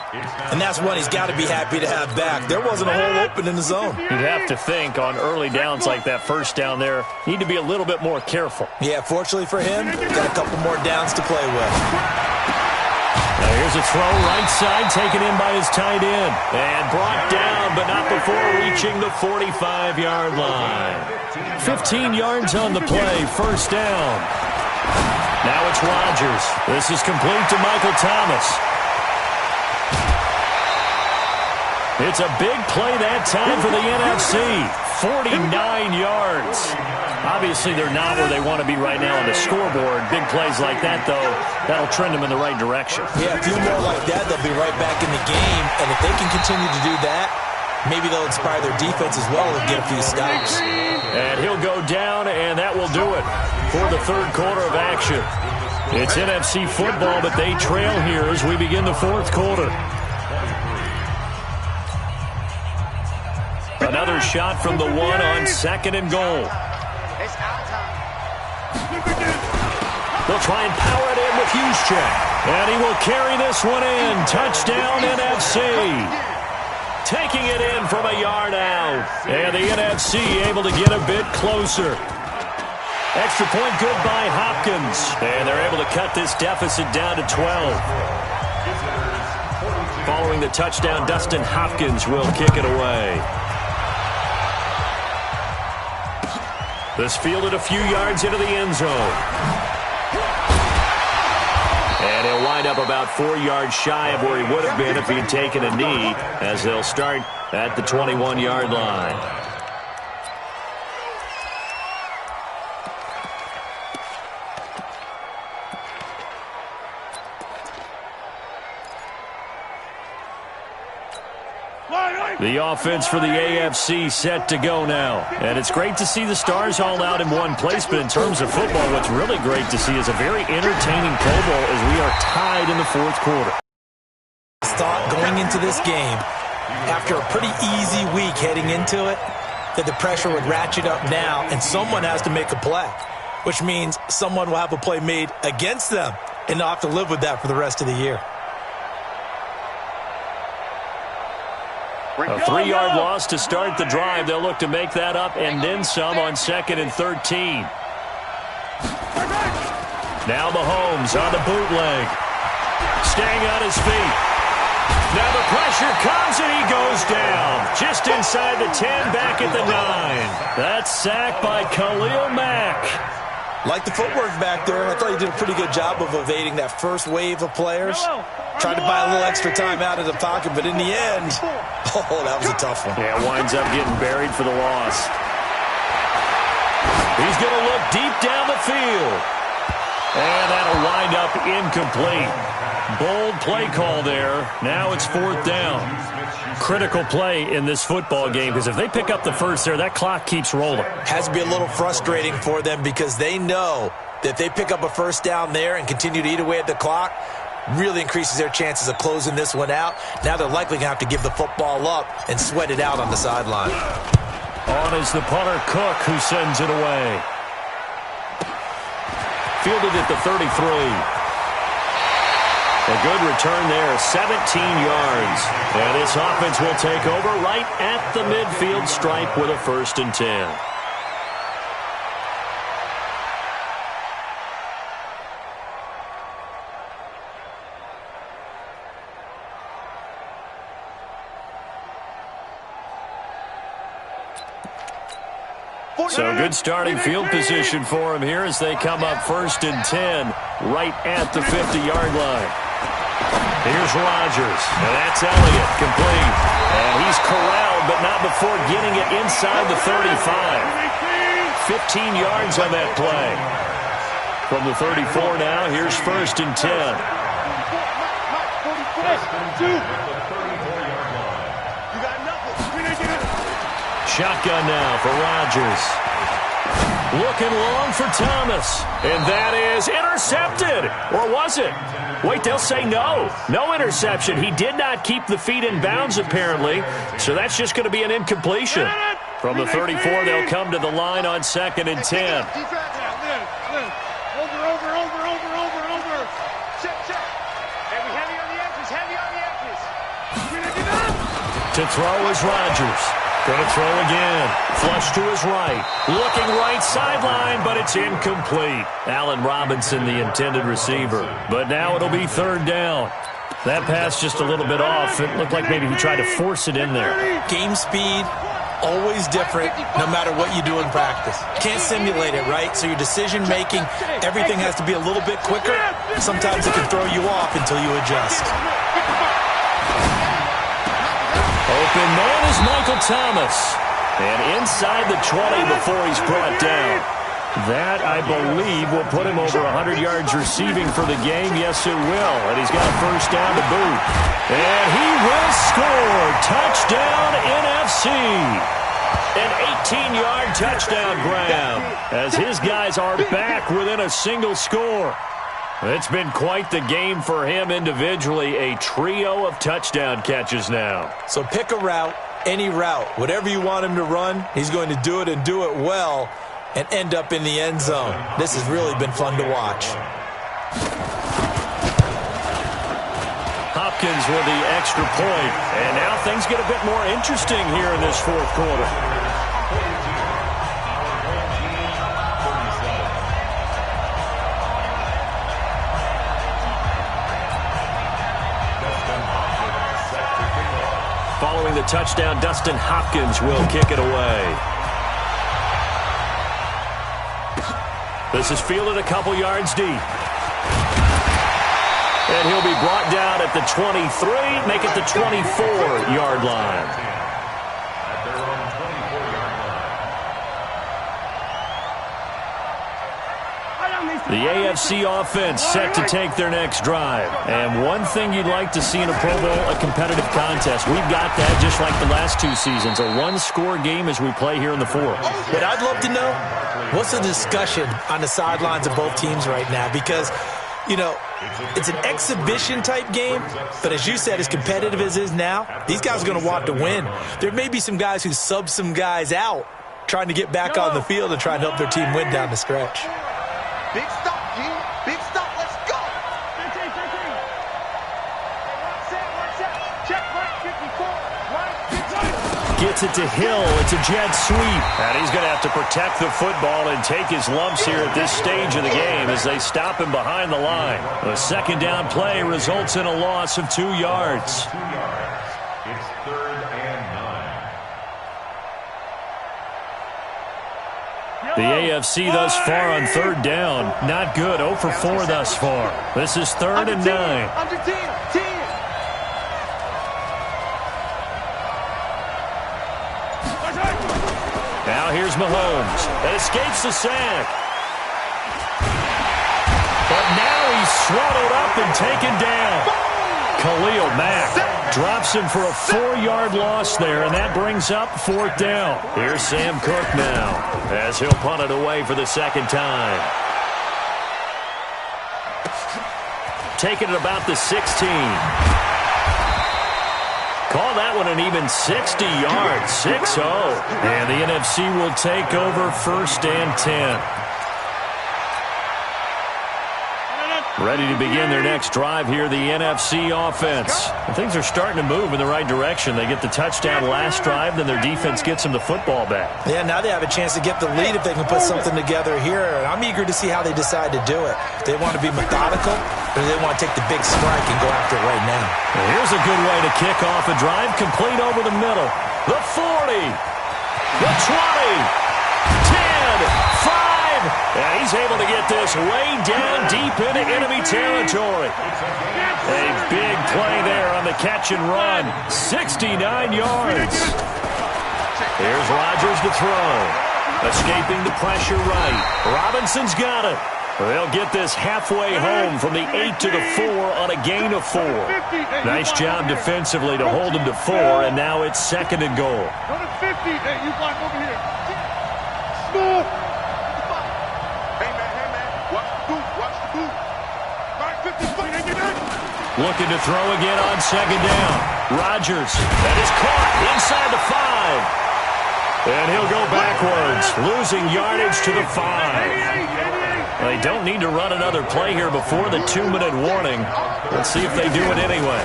And that's one he's got to be happy to have back. There wasn't a hole open in the zone. You'd have to think on early downs like that first down there, need to be a little bit more careful. Yeah, fortunately for him, got a couple more downs to play with. Now here's a throw right side taken in by his tight end. And brought down, but not before reaching the 45-yard line. 15 yards on the play, first down. Now it's Rodgers. This is complete to Michael Thomas. It's a big play that time for the NFC. 49 yards. Obviously, they're not where they want to be right now on the scoreboard. Big plays like that, though, that'll trend them in the right direction. Yeah, a few more like that, they'll be right back in the game. And if they can continue to do that, maybe they'll inspire their defense as well and get a few stops. And he'll go down, and that will do it for the third quarter of action. It's NFC football, but they trail here as we begin the fourth quarter. Another shot from the one on second and goal. They'll try and power it in with Juszczyk. And he will carry this one in. Touchdown, NFC. Taking it in from a yard out. And the NFC able to get a bit closer. Extra point good by Hopkins. And they're able to cut this deficit down to 12. Following the touchdown, Dustin Hopkins will kick it away. This fielded a few yards into the end zone. And he'll wind up about 4 yards shy of where he would have been if he had taken a knee, as they'll start at the 21-yard line. The offense for the AFC set to go now. And it's great to see the stars all out in one place, but in terms of football, what's really great to see is a very entertaining Pro Bowl as we are tied in the fourth quarter. Thought going into this game, after a pretty easy week heading into it, that the pressure would ratchet up now and someone has to make a play, which means someone will have a play made against them and they'll have to live with that for the rest of the year. A 3-yard loss to start the drive. They'll look to make that up and then some on 2nd and 13. Now Mahomes on the bootleg. Staying on his feet. Now the pressure comes and he goes down. Just inside the 10, back at the 9. That's sacked by Khalil Mack. Like the footwork back there, I thought he did a pretty good job of evading that first wave of players. Tried to buy a little extra time out of the pocket, but in the end, oh, that was a tough one. Yeah, winds up getting buried for the loss. He's going to look deep down the field. And that'll wind up incomplete. Bold play call there. Now it's 4th down. Critical play in this football game because if they pick up the first there, that clock keeps rolling. Has to be a little frustrating for them because they know that if they pick up a first down there and continue to eat away at the clock, really increases their chances of closing this one out. Now they're likely going to have to give the football up and sweat it out on the sideline. On is the punter, Cook, who sends it away. Fielded at the 33. A good return there, 17 yards. And this offense will take over right at the midfield stripe with a 1st and 10. So good starting field position for him here as they come up 1st and 10 right at the 50-yard line. Here's Rodgers, and that's Elliott, complete. And he's corralled, but not before getting it inside the 35. 15 yards on that play. From the 34 now, here's 1st and 10. Shotgun now for Rodgers. Looking long for Thomas. And that is intercepted. Or was it? Wait, they'll say no. No interception. He did not keep the feet in bounds, apparently. So that's just going to be an incompletion. From the 34, they'll come to the line on 2nd and 10. To throw is Rodgers. Going to throw again. Flush to his right. Looking right sideline, but it's incomplete. Allen Robinson, the intended receiver. But now it'll be 3rd down. That pass just a little bit off. It looked like maybe he tried to force it in there. Game speed, always different no matter what you do in practice. Can't simulate it, right? So your decision-making, everything has to be a little bit quicker. Sometimes it can throw you off until you adjust. Open man is Michael Thomas. And inside the 20 before he's brought down. That, I believe, will put him over 100 yards receiving for the game. Yes, it will. And he's got a 1st down to boot. And he will score. Touchdown, NFC. An 18-yard touchdown grab as his guys are back within a single score. It's been quite the game for him individually. A trio of touchdown catches now. So pick a route, any route. Whatever you want him to run, he's going to do it and do it well and end up in the end zone. This has really been fun to watch. Hopkins with the extra point. And now things get a bit more interesting here in this 4th quarter. Following the touchdown, Dustin Hopkins will kick it away. This is fielded a couple yards deep. And he'll be brought down at the 23, make it the 24-yard line. The AFC offense set to take their next drive. And one thing you'd like to see in a Pro Bowl, a competitive contest. We've got that just like the last 2 seasons. A one-score game as we play here in the 4th. But I'd love to know, what's the discussion on the sidelines of both teams right now? Because, you know, it's an exhibition-type game, but as you said, as competitive as it is now, these guys are going to want to win. There may be some guys who sub some guys out trying to get back on the field and try to help their team win down the stretch. Big stop, G. Big stop. Let's go. 13. Check right 54. Right 50. Gets it to Hill. It's a jet sweep. And he's going to have to protect the football and take his lumps here at this stage of the game as they stop him behind the line. The 2nd down play results in a loss of 2 yards. 2 yards. It's 3rd and 9. The AFC thus far on 3rd down. Not good. 0 for 4 thus far. This is 3rd and 9. Under 10. Now here's Mahomes. That escapes the sack. But now he's swallowed up and taken down. Khalil Mack drops him for a 4-yard loss there, and that brings up 4th down. Here's Sam Cook now as he'll punt it away for the 2nd time. Taking it about the 16. Call that one an even 60 yards, 6-0. And the NFC will take over 1st and 10. Ready to begin their next drive here, the NFC offense. And things are starting to move in the right direction. They get the touchdown last drive, then their defense gets them the football back. Yeah, now they have a chance to get the lead if they can put something together here. And I'm eager to see how they decide to do it. They want to be methodical, or they want to take the big strike and go after it right now. Well, here's a good way to kick off a drive, complete over the middle. The 40, the 20, 10, 5, And he's able to get this way down deep into enemy territory. A big play there on the catch and run. 69 yards. Here's Rodgers to throw. Escaping the pressure right. Robinson's got it. They'll get this halfway home from the 8 to the 4 on a gain of 4. Nice job defensively to hold him to 4, and now it's 2nd and goal. Go to 50. Hey, you block over here. Smooth. Hey, man. Watch the boot. Watch the boot. Right, 50. Looking to throw again on 2nd down. Rodgers. That is caught inside the 5. And he'll go backwards, losing yardage to the 5. They don't need to run another play here before the 2-minute warning. Let's see if they do it anyway.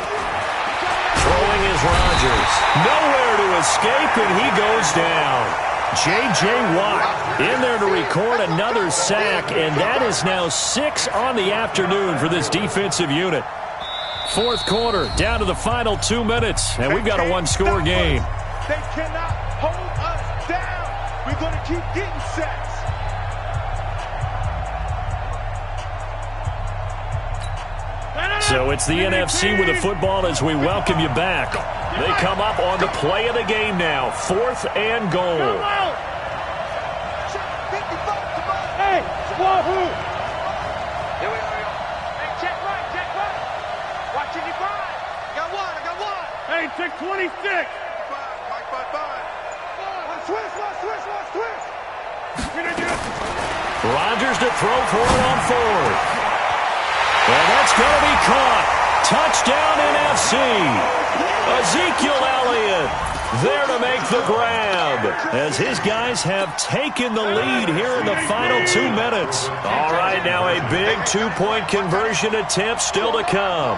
Throwing is Rodgers. Nowhere to escape, and he goes down. J.J. Watt in there to record another sack, and that is now 6 on the afternoon for this defensive unit. 4th quarter, down to the final 2 minutes, and we've got a 1-score game. They cannot hold us down. We're going to keep getting sacks. So it's the NFC with the football as we welcome you back. They come up on the play of the game now. 4th and goal. Hey, Wahoo! Here we are. Hey, check right. Watching you grind. I got one. Hey, check 26. Five. Switch. Rodgers to throw for it on 4th. And that's going to be caught. Touchdown NFC. Ezekiel Elliott there to make the grab as his guys have taken the lead here in the final 2 minutes. All right, now a big 2-point conversion attempt still to come.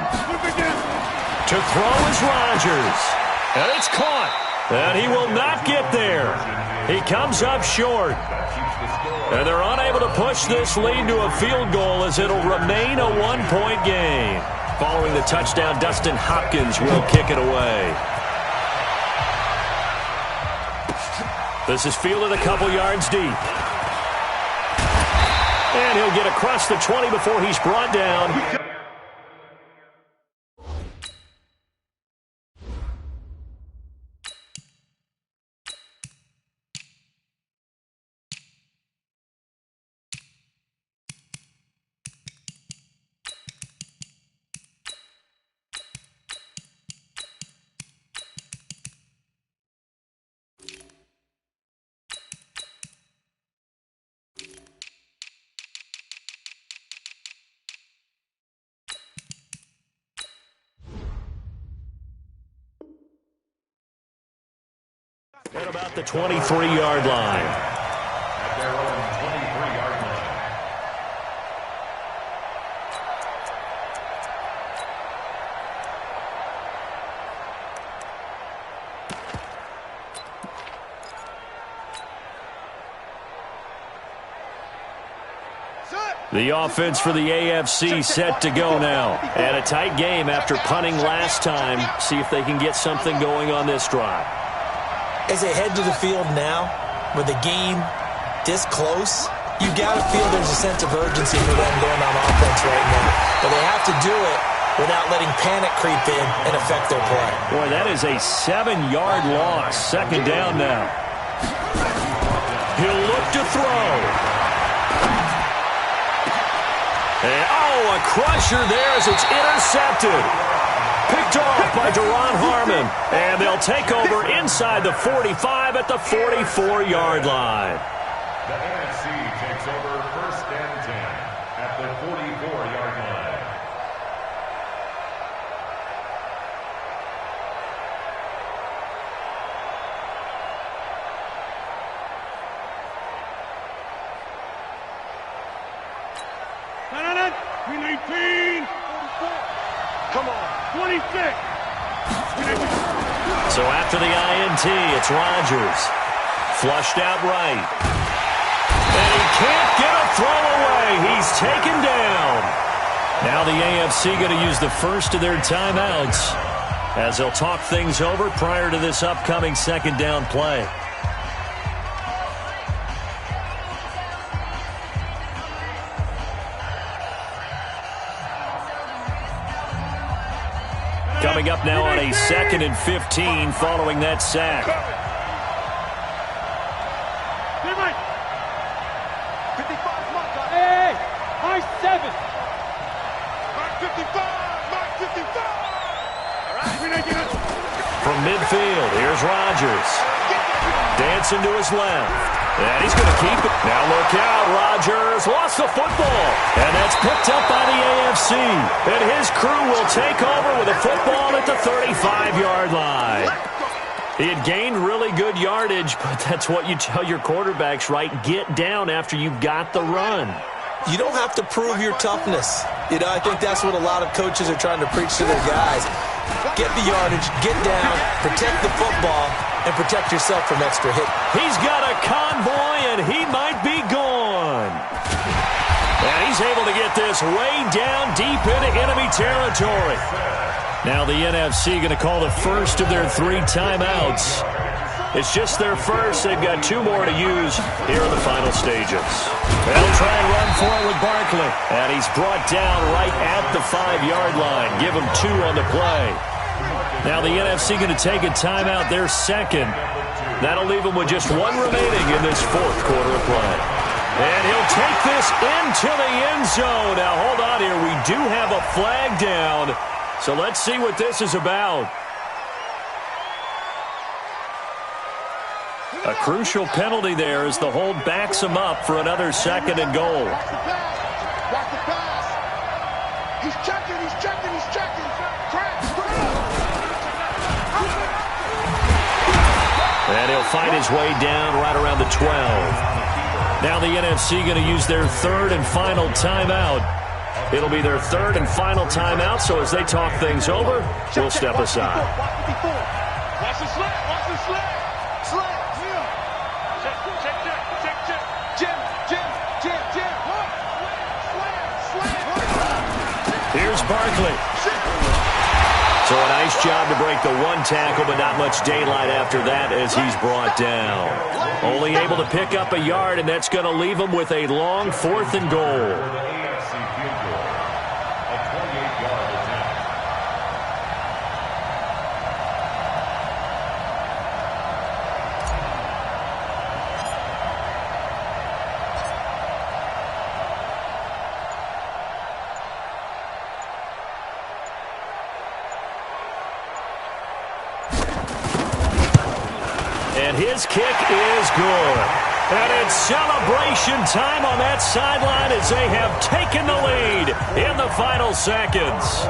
To throw is Rodgers. And it's caught. And he will not get there. He comes up short. And they're unable to push this lead to a field goal as it'll remain a 1-point game. Following the touchdown, Dustin Hopkins will kick it away. This is fielded a couple yards deep. And he'll get across the 20 before he's brought down. At about the 23-yard line. At their own 23-yard line. The offense for the AFC set to go now. And a tight game after punting last time. See if they can get something going on this drive. As they head to the field now, with the game this close, you got to feel there's a sense of urgency for them going on offense right now. But they have to do it without letting panic creep in and affect their play. Boy, that is a 7-yard loss. 2nd down now. He'll look to throw. And, a crusher there as it's intercepted. Picked off by Deron Harmon. And they'll take over inside the 45 at the 44-yard line. The NFC takes over 1st and 10 at the 44-yard line. Come on. 26. So after the INT, it's Rodgers. Flushed out right. And he can't get a throw away. He's taken down. Now the AFC going to use the first of their timeouts as they'll talk things over prior to this upcoming 2nd down play. Coming up now on a 2nd and 15 following that sack. 55's mark. Hey, high 7. Mark 55. Mark 55. All right. From midfield, here's Rodgers. Dancing to his left. And he's going to keep it. Now look out. Rodgers lost the football. And that's picked up by the AFC. And his crew will take over with a football at the 35-yard line. He had gained really good yardage, but that's what you tell your quarterbacks, right? Get down after you got the run. You don't have to prove your toughness. I think that's what a lot of coaches are trying to preach to their guys. Get the yardage, get down, protect the football, and protect yourself from extra hit. He's got a convoy, and he might be gone. And he's able to get this way down deep into enemy territory. Now the NFC going to call the first of their 3 timeouts. It's just their first. They've got 2 more to use here in the final stages. They'll try and run for it with Barkley. And he's brought down right at the 5-yard line. Give him 2 on the play. Now the NFC going to take a timeout, their second. That'll leave them with just 1 remaining in this 4th quarter of play. And he'll take this into the end zone. Now hold on here. We do have a flag down. So let's see what this is about. A crucial penalty there as the hold backs him up for another 2nd and goal. Watch the pass. He's checking. And he'll find his way down right around the 12. Now the NFC going to use their 3rd and final timeout. It'll be their 3rd and final timeout, so as they talk things over, we'll step aside. Watch the slant. Watch the slant. Slant. Check. Jim. Slant. Here's Barkley. So a nice job to break the 1 tackle, but not much daylight after that as he's brought down. Only able to pick up a yard, and that's going to leave him with a long 4th and goal. And his kick is good. And it's celebration time on that sideline as they have taken the lead in the final seconds.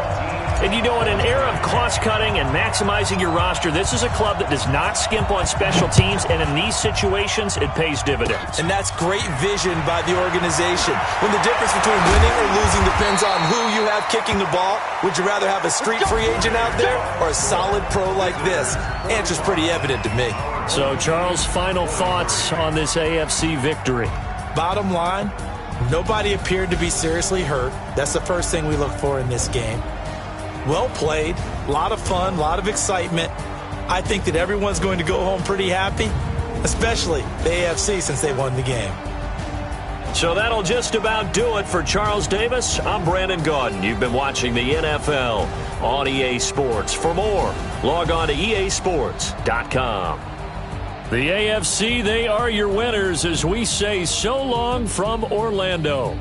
And you know, in an era of cost-cutting and maximizing your roster, this is a club that does not skimp on special teams, and in these situations, it pays dividends. And that's great vision by the organization. When the difference between winning or losing depends on who you have kicking the ball, would you rather have a street free agent out there or a solid pro like this? Answer's pretty evident to me. So, Charles, final thoughts on this AFC victory? Bottom line, nobody appeared to be seriously hurt. That's the first thing we look for in this game. Well played, a lot of fun, a lot of excitement. I think that everyone's going to go home pretty happy, especially the AFC since they won the game. So that'll just about do it for Charles Davis. I'm Brandon Gaudin. You've been watching the NFL on EA Sports. For more, log on to easports.com. The AFC, they are your winners as we say so long from Orlando.